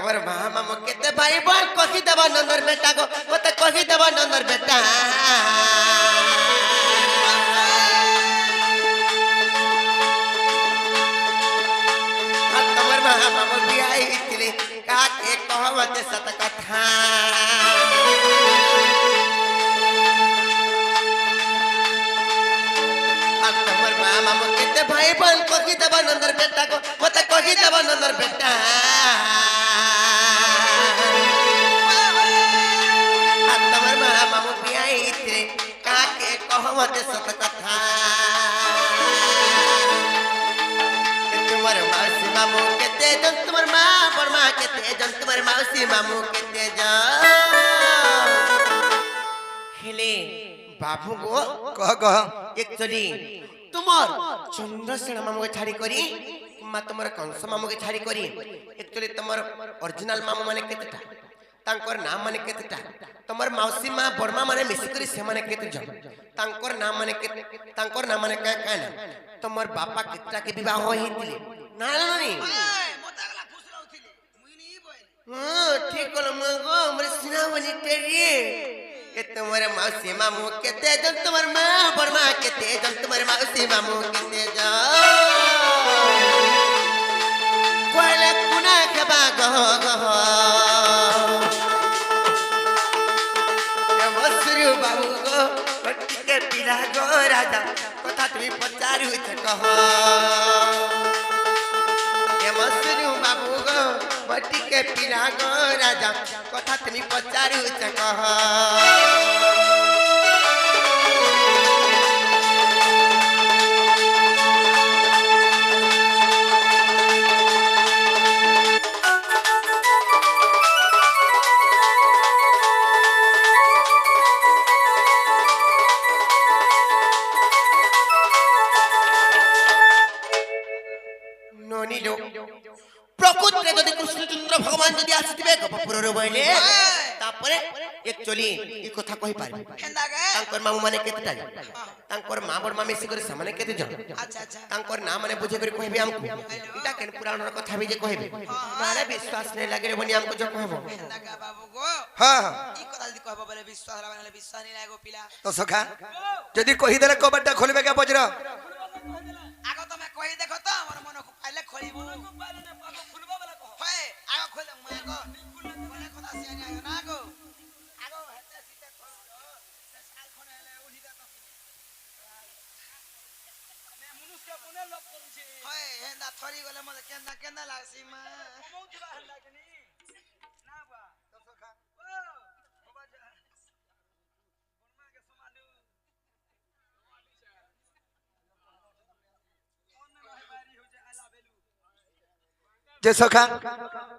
তোমার মা মামু কেতে ভাই বোন কহি দেব নন্দর বেটা গো মতে কহি দেব নন্দর বেটা আর তোমার মা মামু বিয়াই ছিলে কাকে কহমতে সত কথা আর তোমার মা মামু কেতে ভাই বোন কহি দেব নন্দর বেটা গো মতে কহি দেব নন্দর বেটা আর তোমার মা মামু বিয়াই ছিলে কাকে কহমতে সত কথা তোমার মাউসি মামু কেতে জন তোমার মা বড়মা কেতে জন তোমার মাউসি মামু কেতে জন হেলে বাবু গো কহ কহ একচুয়ালি তোমার চন্দ্রसेन मामू के छाड़ी करी मा तुम्हार कंस मामू के छाड़ी करी एक्चुअली तुम्हार ओरिजिनल मामू माने केतेटा तांकर नाम माने केतेटा तुम्हार मौसी मा बड़मा माने मिसी करी से माने केते जन तांकर नाम माने केते तांकर नाम माने का काना तुम्हार बापा केतेटा के विवाह होई दिले ना ना नहीं मोतागला खुश रहउथिले मुई नी बोल हां ठीक कोलो मगो हमरे सिना बनी टेरी के तुम्हारे मौसी मामू केते जन तुम्हार मां बड़मा केते जन तुम्हारे मौसी मामू केते जन कोले कुना के बागो गो ये मसरू बाबू गो पट्टी के पिला गो राजा कथा तुम पचारू छ कहो ये मसरू बाबू गो पट्टी के पिला गो राजा कथा तुम पचारू छ कहो प्रकृति जदि कृष्णचंद्र भगवान जदि आसीथिबे गपपुरर बइले तापरे एक्चुअली ई कथा कहि पारबे केंदा गे तांकर मामू माने केतेटा तांकर मां बड़मा मिसी करे सामने केते जन अच्छा अच्छा तांकर नाम माने बुझे करे कहबे हमको इटा केन पुराण र कथा भी जे कहबे मारे विश्वास नै लागे बनी हमको जो कहबो केंदा गा बाबू गो हां ई कथा जदि कहबो बोले विश्वास हला बोले विश्वास नी लागो पिला तो सखा जदि कहि देले कबड्डा खोलबे के बजरा आगो तो मैं कहि देखो तो हमर मन को पाइले खोलिबो खुलबो वाला कहो होय आगो खोल मैं को बोले कथा से आगे ना गो आगो हेते सीते खोल से साल खने हेले उही दे तो मैं मनुष्य कोने लप करू छी होय हेंदा थरी गले मते केंदा केंदा लागसी मा कमौथबा हल्ला कनी ना बा तो सखा ओ बाबा जा बनमा के समालू जे सखा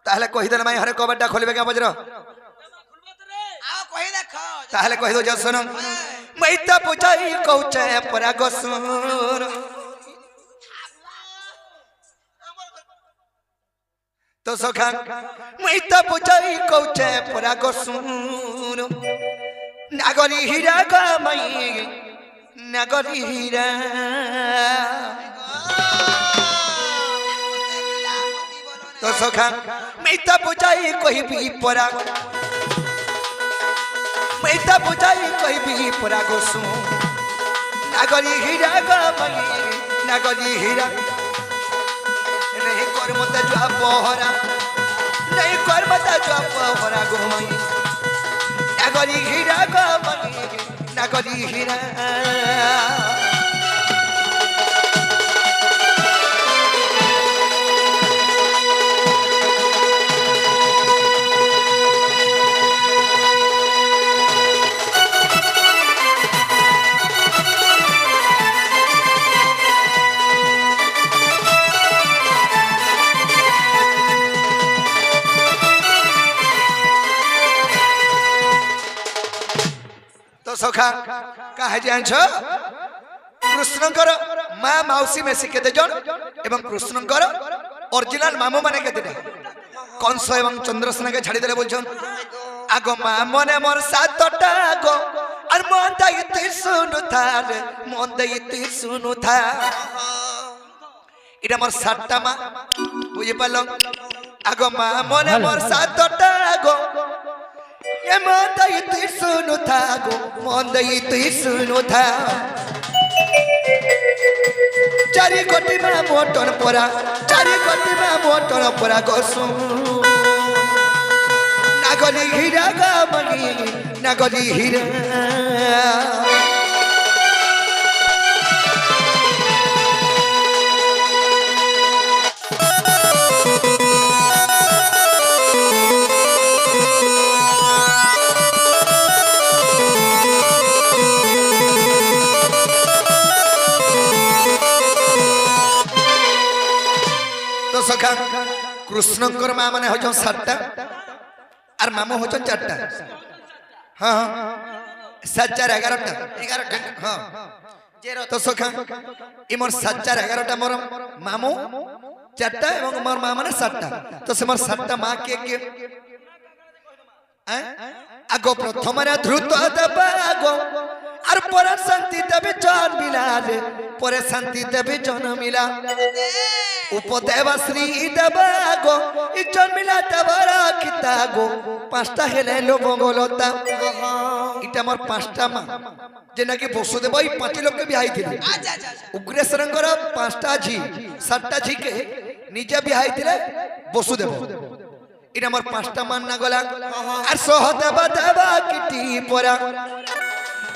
ताहले कहि देले माई हरे कबड्डा खोलबे के बजरा आओ कहि देखो ताहले कहि दो जा सुन मैता पुजाई कहउचे परा गसुर तो सखा मैता पुजाई कहउचे परा गसुर नागरी हीरा गा मई नागरी हीरा तो सखा मैता पुजाई कहि भी परा मैता पुजाई कहि भी परा गसु नागरी हीरा गा मई नागरी हीरा नहीं कर मत जो पहरा नहीं कर मत जो पहरा गो मई नागरी हीरा गा मई नागरी हीरा तो सखा कहे जान कृष्णकर माँ मौसी में केते जन एवं कृष्णकर ओरिजिनल मामू माने केते कंस एवं चंद्रसेन के छाड़ी देले बोलछन आगो माँ मने मोर सातटा गो और मन दैते सुनुथा रे मन दैते सुनुथा इटा मोर सातटा माँ बुझे पालो আগো মা মনে মোর সাতটা গো এ মন দেই তুই শুনু থা গো মন দেই তুই শুনু থা চারি কোটি মা মোটর পরা চারি কোটি মা মোটর পরা গসু নাগলি হীরা গামনি নাগলি হীরা সখা কৃষ্ণঙ্কর মা মানে হচ্ছেন 7টা আর মামু হচ্ছেন 4টা হ্যাঁ হ্যাঁ 7 4 11টা 11টা হ্যাঁ যে তো সখা ইমর 7 4 11টা মোর মামু 4টা এবং মোর মা মানে 7টা তো সে মোর 7টা মা কে কে আগো প্রথমরে দ্রুত দেবা আগো আর পরে শান্তি দেবে জন মিলা রে পরে শান্তি দেবে জন মিলা উপদেবা শ্রী দেবা গো ইজন মিলা দেবারা খিতা গো 5টা হেলে লো মঙ্গলতা এটা মোর 5টা মা যে নাকি বসুদেব এই 5 লোককে বিহাইଥିଲେ উগ্রেশ্বরঙ্কর 5টা ঝি 7টা ঝিকে নিজে বিহাইଥିଲେ বসুদেব এটা আমার 5টা মান না গলা আর সহদেবা দেবা কিটি পরা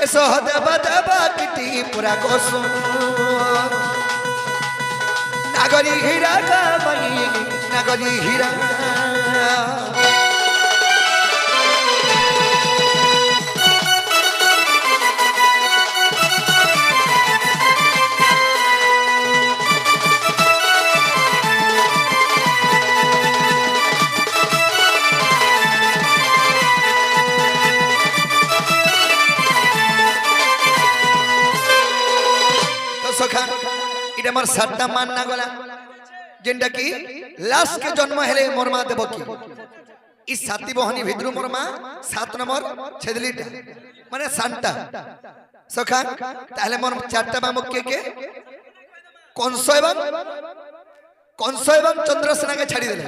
এ সহদেবা দেবা কিটি পরা গোসু নাগরি হীরা গামনি নাগরি হীরা সখা এটা আমার 7টা মান না গলা যেটা কি লাস্ট কে জন্ম হেলে মোর মা দেবকী এই 7টি বহনি ভিতরু মোর মা 7 নম্বর ছেদলিটা মানে সানটা সখা তাহলে মোর 4টা মামু কে কংস এবং চন্দ্রসেনাকে ছাড়ি দিলে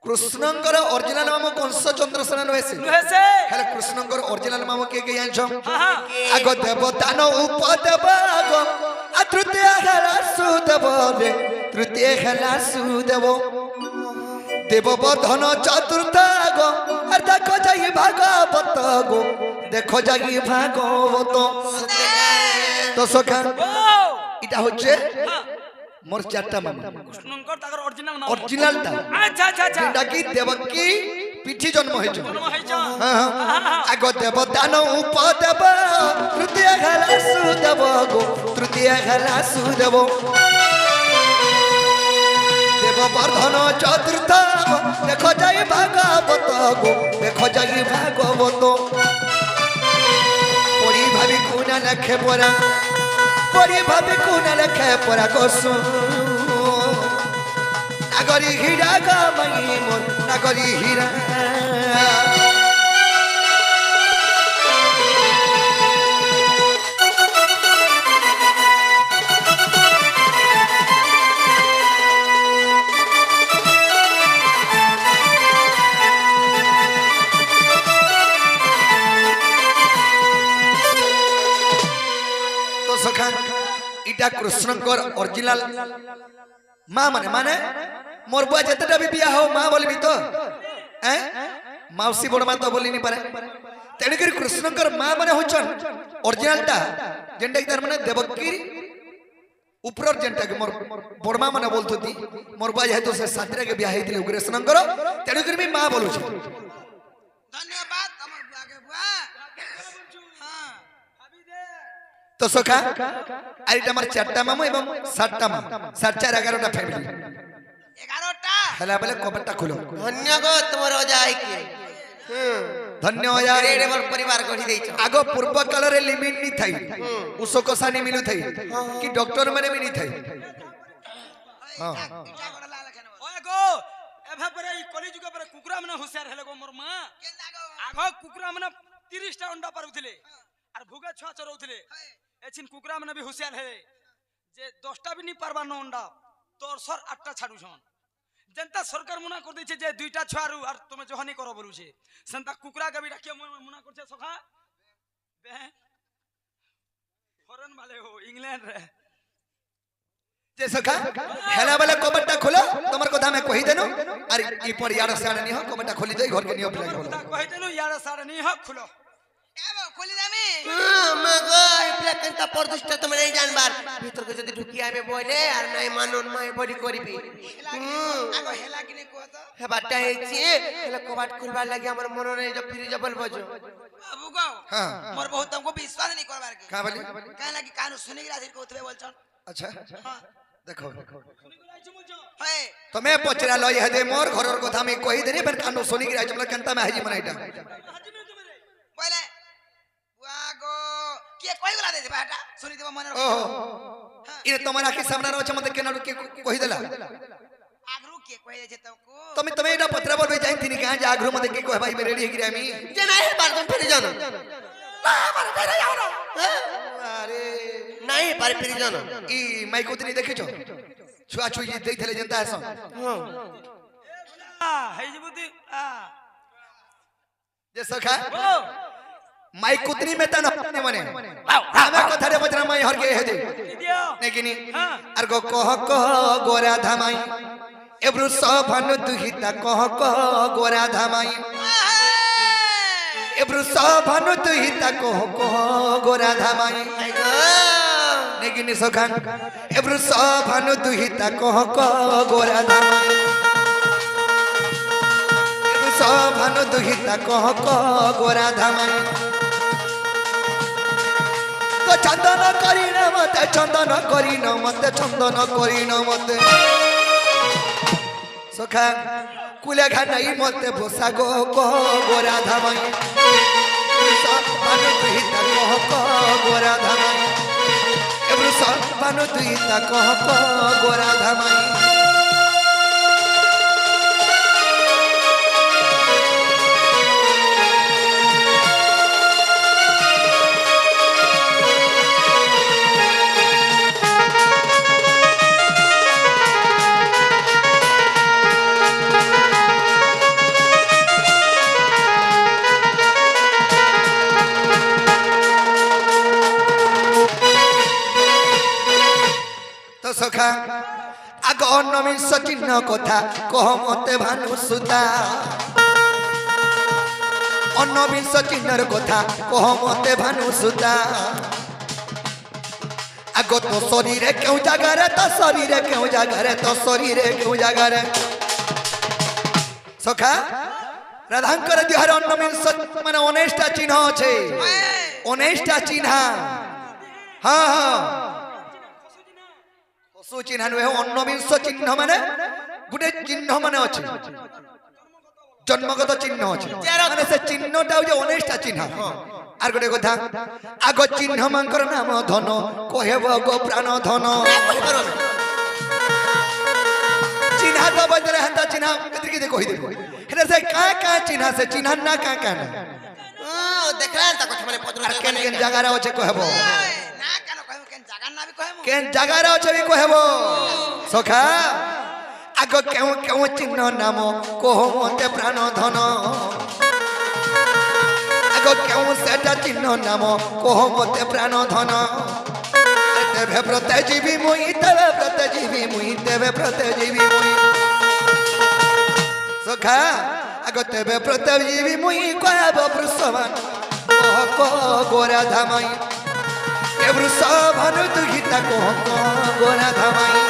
কৃষ্ণঙ্কর অরিজিনাল মামু কংস চন্দ্রসেনা নহেছে হেলে কৃষ্ণঙ্কর অরিজিনাল মামু কে জানছো আগ দেব দান উপদেব আগ তৃতীয় খেলা সুদেব রে তৃতীয় খেলা সুদেব দেব বধন চতুর্থ গো আর দেখো যাই ভাগবত গো দেখো যাই ভাগবত তো সখা এটা হচ্ছে মোর 4টা মামু কৃষ্ণঙ্কর তার অরিজিনাল নাম অরিজিনালটা আচ্ছা আচ্ছা আচ্ছা যেটা কি দেবকী পিঠি জন্ম হয়েছে জন্ম হইছ আগ দেব দান উপদেব তৃতীয় খেলা সুদেব গো তৃতীয় খেলা সুদেব দেব বর্ধন চতুর্থ দেখো যাই ভাগবত গো দেখো যাই ভাগবত পরি ভাবি কোনা লেখে পড়া পরি ভাবি কোনা লেখে পড়া কসু নাগরি হীরা গামনি মোর নাগরি হীরা তো সখা এটা কৃষ্ণঙ্কর অরিজিনাল মা মানে মোর বুয়া যেতেটা বি বিয়া হও মা বলবি তো মাউসী বড় মা তো বলি নি পারে তেণুকরি কৃষ্ণঙ্কর মা মানে হচ্ছন অরিজিনালটা যেটা তার মানে দেবকীর উপরর যেটা মোর বড় মা মানে বলততি মোর বুয়া যেহেতু সে সাতটাকে বিয়া হইতিলে কৃষ্ণঙ্কর তেণুকরি বি মা বলুছে ধন্যবাদ আমার আগে বুয়া হ্যাঁ তো সখা আর এটা আমার 4টা মামু এবং 7টা মামু 7 4 11টা ফ্যামিলি 11টা হেলা বলে কবরটা খুলো ধন্যবাদ তোমার অজাইকে ধন্য হজার এড়ে মোর পরিবার গঢ়ি ଦେଇଛ আগ পূর্ব কালরে লিমিট নি থাই উসকসানি মিলু থাই কি ডক্টর মানে মিনি থাই হ্যাঁ এটা গড় লাল খান ওই গো এভা পরে এই কলি যুগ পরে কুকুরা মানে হুঁশিয়ার হেলে গো মোর মা কে লাগো আগ কুকুরা মানে 30টা অন্ডা পারুଥିଲେ আর ভুগে ছুয়া চরৌଥିଲେ এছিন কুকুরা মানে বি হুঁশিয়ার হে যে 10টা বি নি পারবা ন অন্ডা তোর সর 8টা ছাড়ুছন जनता सरकार मना कर देछे जे दुईटा छुआरू और तुमे जहनी करो बोलुछे सेंता कुकरा के भी डाकिया मना करछे सखा बे फॉरेन वाले हो इंग्लैंड रे जे सखा हेला वाला कबट्टा खोलो तमर कथा में कहि देनो अरे ई पर यार साड़ नहीं हो कबट्टा खोली दे घर के नियो प्लान खोलो कहि देनु यार सारे नहीं हो खुलो एबो खोली दामी मगो इपला कंता परदुष्ट तुम नहीं जानबार भीतर के जदी ढुकी आबे बोले और नहीं मानुन माय बड़ी करबी आगो हेला कि नहीं को तो हे बाटा हेची हेला कबाट खुलबा लागि हमर मन नहीं जो फ्री जबल बजो बाबू गो हां मोर बहुत तुमको विश्वास नहीं करबार के का बोली काहे लगी कानू सुनी गिरा को उठबे बोलछन अच्छा हां देखो हे तुम्हें पचरा लो ये दे मोर घरर कथा में कहि देनी पर कानो सोनी गिरा चमला कंता में हाजी मनाइटा बोले वागो के कोई गला दे बाटा सुनी देबो मन ओहो इ तुम्हारा के सामने रहो मते केना के कहि देला आगरू के कोई जे तको तुम्हें एटा पत्रा बोलबे जाई थिनी कहां जा आगरू मते के कहि भाई में रेडी गिरा मी जे नहीं बार तुम फिर जानो अरे नहीं पर फिर जानो ई माइको तनी देखे छो छुआ छुई देई थले जनता हसन आ हे जबुती आ जे सखा ओ माइक कुतनी में ता न मने हमें कथा रे बजना माई हर के हे दे दियो नेकिनी हां अर गो कह गोरा धामाई एब्रु सभन दुहिता कह गोरा धामाई एब्रु सभन दुहिता कह गोरा धामाई नेकिनी सखा एब्रु सभन दुहिता कह गोरा धामाई एब्रु सभन दुहिता कह गोरा धामाई चंदन करीन मते चंदन करीन मते चंदन करीन मते सखा कुले घानाई मते भोसा गो गोरा धामाई बानु दुहिता कह गोरा धामाई एब्रु बानु दुहिता कह गोरा धामाई सखा आग अन्नमिष चिन्ह कथा कह मते भानु सुता अन्नमिष चिन्हर कथा कह मते भानु सुता आग तो शरीर क्यों जगार तो शरीर क्यों जगार तो शरीर क्यों जगार सखा राधांकर देहर अन्नमिष माने 19टा चिन्ह আছে 19टा चिन्ह हां हां सो चिन्ह नुहे अन्नविंश चिन्ह माने गुटे चिन्ह माने अछि जन्मगत चिन्ह अछि माने से चिन्हटा जे 19टा चिन्ह आर गुटे कथा आगो चिन्ह मांकर नाम धन कहेब गो प्राण धन चिन्ह तो बजरे हंता चिन्ह कति के कहि दे हेने से का चिन्ह से चिन्ह ना का देखला त कथा माने पत्र केन केन जगह रे अछि कहबो ना कानो कहू केन जगह ना भी कहू केन जगह रे अछि कहबो सखा आगो केउ केउ चिन्ह नाम कहो मते प्राण धन आगो केउ सेटा चिन्ह नाम कहो मते प्राण धन तेबे प्रते जीवी मुई तेबे प्रते जीवी मुई तेबे प्रते जीवी मुई सखा आगो तेबे प्रते जीवी मुई कहबो पुरुषवान कह गोरा धामाई एब्रु सभन दुहिता कह गोरा धामाई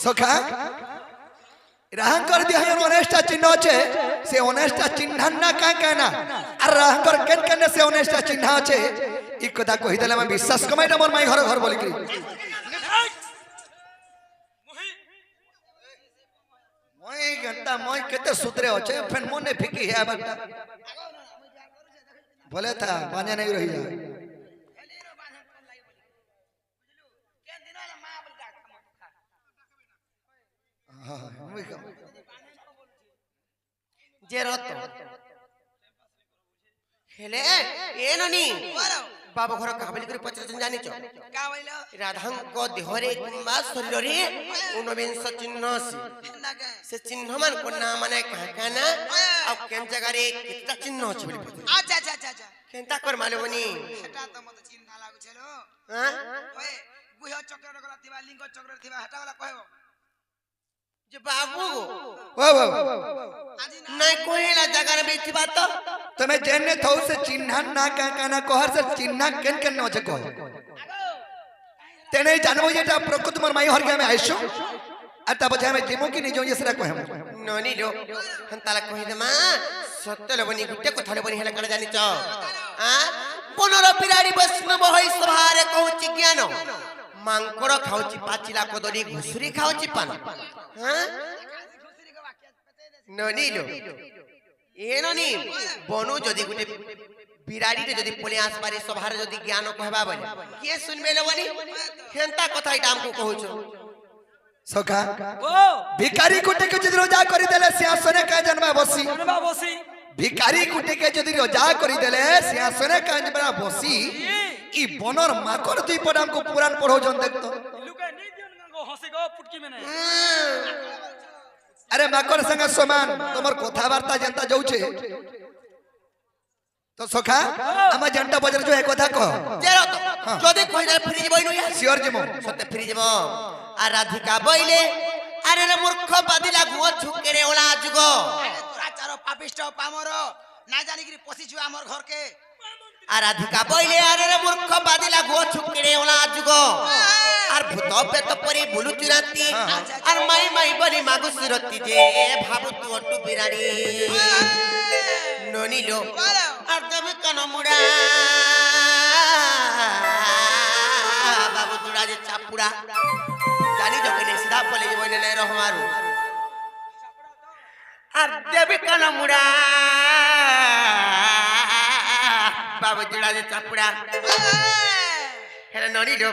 सखा राहंकर दिया 19टा चिन्ह আছে से 19टा चिन्ह ना का कहना আর রাহंकर কেন কেন से 19टा चिन्ह আছে ই কথা কই দেলে আমি বিশ্বাস কমাইটা মোর মাই ঘর ঘর বলি কি মই ঘন্টা মই কেতে সুতরে আছে ফেন মনে ফিকি है बता बोले था बाने नहीं रही হ্যাঁ মুই কম যে রত হেলে এ ননি বাবু ঘর কাবলি করে পচারছেন জানিছ কা বইল রাধাঙ্ক দেহরে কিংবা শরীরে ঊনবিংশ চিহ্ন আছে নাকে সে চিহ্ন মান কোনা মানে কানা আর কেন জায়গারে কেতটা চিহ্ন আছে বলি পচার আচ্ছা আচ্ছা আচ্ছা আচ্ছা কেনতা কর মালুমনি সেটা তো মতে চিন্তা লাগুছিল হ্যাঁ ওই গুহ চক্রের গলা থিবা লিঙ্গ চক্রের থিবা হেটা গলা কইব যে বাবু ও বাবা আজি না নাই কহিলা জায়গারে বেচিবা তো તમે જેને થઉ છે ચિહ્ન ના કાના કહર છે ચિહ્ન કેન કેન નો છે કહો તેણે જાણવો જેટા પ્રકૃત મર માઈ હર અમે આઈશું આતા પછી અમે જેમો કે ની જોઈએ સરા કહે ননি লো হন্তালা কহিদে মা সত্য লবনি গুটে কথা লবনি হেলা কলে জানিছ পনর বিরাড়ি বৈষ্ণব হই সভারে কହୁছি জ্ঞান মাংকড় খাউছি পাচিলা কদলি ঘুষুরি খাউছি পান ননি লো এ ননি বনু যদি গুটে বিরাড়িতে যদি পলে আসবারে সভারে যদি জ্ঞান কহবা বলে কে শুনবে লবনি হেন্তা কথা এটা আমকু কহুছ সখা ও ভিখারি কুটিকে যদি রোজা করে দেলে সিংহাসনে কা জন্মা বসি জনবা বসি ভিখারি কুটিকে যদি রোজা করে দেলে সিংহাসনে কা জন্মা বসি ই বনর মাকড় দুই পদ আমকু পুরাণ পড়াউছন দেখতো লুকে নি দিন গো হসি গো পুটকি মেনে আরে মাকড় সঙ্গে সমান তোমার কথাবার্তা যেনতা যাউছে তো সখা আমা জেনটা বজর যে কথা কহ জেরো তো যদি কহিদে ফিরি যাবই নইয়া শিওর যেমন সত্যি ফিরি যাব আর রাধিকা বইলে আরে রে মূর্খ বাদিলা গুয়া ঝুকেরে ওলা যুগ তোরা চারো পাপিষ্ট পামর না জানি কি পছিছু আমর ঘরকে আর রাধিকা বইলে আরে রে মূর্খ বাদিলা গুয়া ঝুকেরে ওলা যুগ আর ভূত পেত পরি বুলু চুরাতি আর মাই মাই বলি মাগু সুরতি যে ভাবু তু অটু বিরাড়ি ননিলো আর তুমি কেন মুড়া বাবু তুড়া যে চাপুড়া জানি যখন সিধা পলে যে বইলে নাই রহমারু আর দেবী কেন মুড়া বাবু তুড়া যে চাপুড়া হেলে ননিলো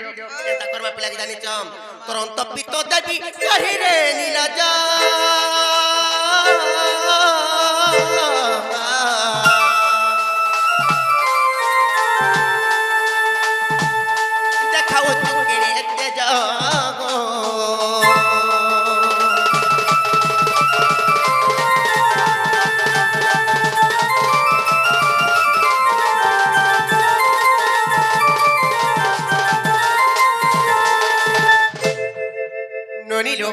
এটা করবা পিলা কি জানিছ তোর অন্তঃপিত দেবী কহিরে নীলজ দেখাও চুকেরে তেজ ননিলো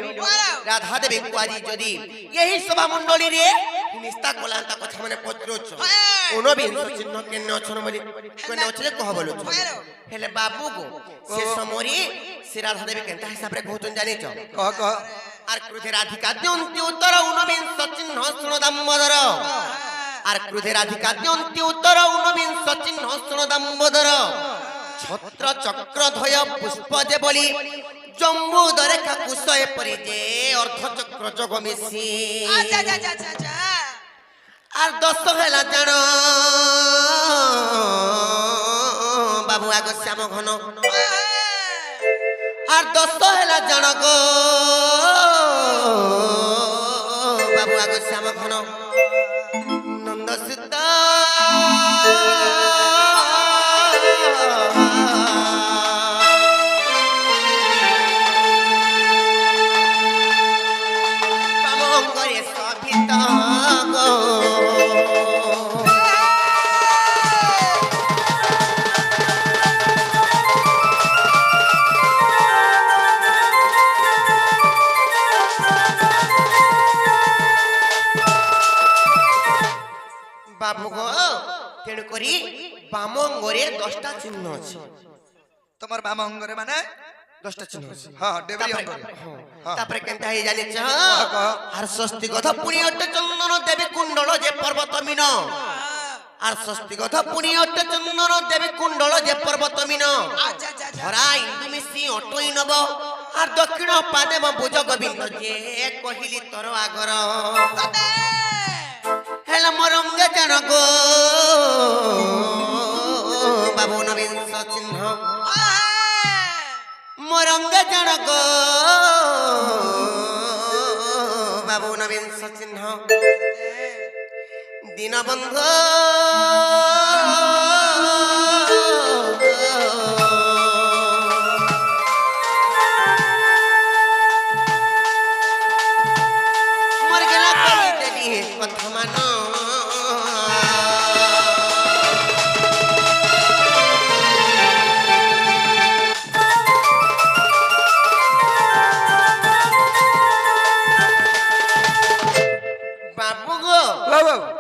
রাধা দেবী কুয়ারি যদি এই সভা মণ্ডলী রে নিস্তা গোলান্তা কথা মানে পত্রছ ঊনবিংশ চিহ্ন কেন অছন বলি কেন অছলে কহ বলুছ হেলে বাবু গো সে সমরি সে রাধা দেবী কেনতা হিসাবে কহুতন জানিছ কহ কহ আর ক্রোধে রাধিকা দ্যন্তি উত্তর ঊনবিংশ চিহ্ন শুণ দাম্বোদর আর ক্রোধে রাধিকা দ্যন্তি উত্তর ঊনবিংশ চিহ্ন শুণ দাম্বোদর ছত্র চক্র ধয় পুষ্প যে বলি জম্বুদরে কাকুশয়ে পরি যে অর্ধচক্র যোগ মিশি আচ্ছা আচ্ছা আচ্ছা আচ্ছা আর দশ হেলা জাণ বাবু আগ শ্যাম ঘন আর দশ হেলা জাণ গো বাবু আগ শ্যাম ঘন নন্দ সিদ্ধ বামঙ্গরে সভিত গো বাবু গো তেণু করি বাম অঙ্গরে 10টা চিহ্ন আছে তোমার বাম অঙ্গরে মানে 10টা চিহ্ন আছে হ্যাঁ ডেবরি অঙ্গরে তারপরে কেনটা হই জানিছ কহ। আর ষষ্ঠী কথা পুনি অট্টে চন্দন দেবী কুণ্ডল যে পর্বত মিন আর ষষ্ঠী কথা পুনি অট্টে চন্দন দেবী কুণ্ডল যে পর্বত মিন আচ্ছা আচ্ছা আচ্ছা ধরা ইন্দু মিশি অটই নব আর দক্ষিণ পাদেব বুঝ গোবিন্দ যে কহিলি তোর আগর ততে হেলা মরঙ্গে জান গো বাবু নবিংশ চিহ্ন মরঙ্গে জান গো ବାବୁ ନବୀନ ଚିହ୍ନ ଦୀନବନ୍ଧୁ ମୋର ଗେଲା କହିଦେଲି କଥା ମାନ ବାବୁ ଗো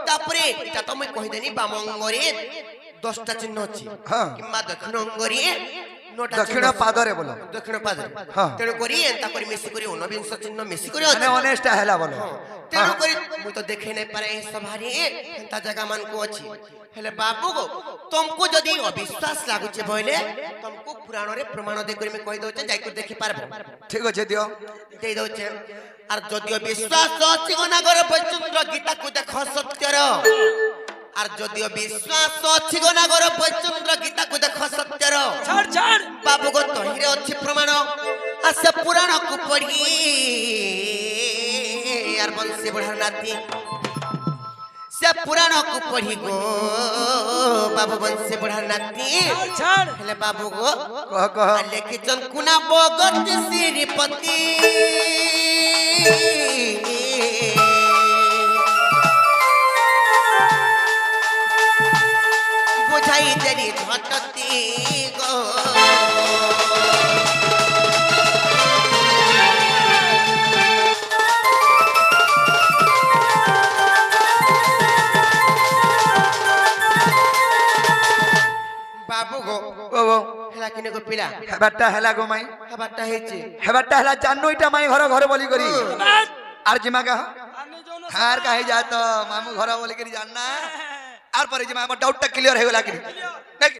ତାପରେ এটা তো মই কইদেনি বাম অঙ্গরে 10টা চিহ্ন আছে হ্যাঁ। কিংবা দক্ষিণ অঙ্গরে 9টা দক্ষিণ পাদরে বলো দক্ষিণ পাদরে হ্যাঁ। তেণু করি এন্তা করে মিশি করে 19 চিহ্ন মিশি করে মানে অনেস্টা হেলা বলো তেণু করে মই তো দেখে নাই পারে এই সভারে এন্তা জায়গা মান কো আছে হেলে বাবু গো তুমকো যদি অবিশ্বাস লাগুছে বইলে তুমকো পুরাণরে প্রমাণ দে করে আমি কই দউছে যাই করে দেখি পারবো ঠিক আছে দিও দেই দউছে আর যদিও বিশ্বাস ଅଛି গনাগর বৈচন্দ্র গীতাକୁ দেখ সত্যর আর যদিও বিশ্বাস ଅଛି গনাগর বৈচন্দ্র গীতাକୁ দেখ সত্যর ছাড় ছাড় বাবু গো তহিরে ଅଛି প্রমাণ আর সে পুরাণକୁ পড়ি আর বংশী বুঢ়ার নাতি সে পুরাণକୁ পড়ি গো বাবু বংশী বুঢ়ার নাতি ছাড় হেলে বাবু গো কহ কহ লেখিছন কুনা বগতি শ্রীপতি বুঝাই দেরি ঘটতি গো বাবু গো ও ও হেলা কিনে গো পিলা হেবারটা হেলা গো মাই খাবারটা হয়েছে হেবারটা হেলা জানো এটা মাই ঘর ঘর বলি করি আর জিমা কাহ আমি যৌন হার কাহে যা তো মামু ঘর বলি করি জান না আর পরে জিমা আমার ডাউটটা ক্লিয়ার হয়ে গলা কি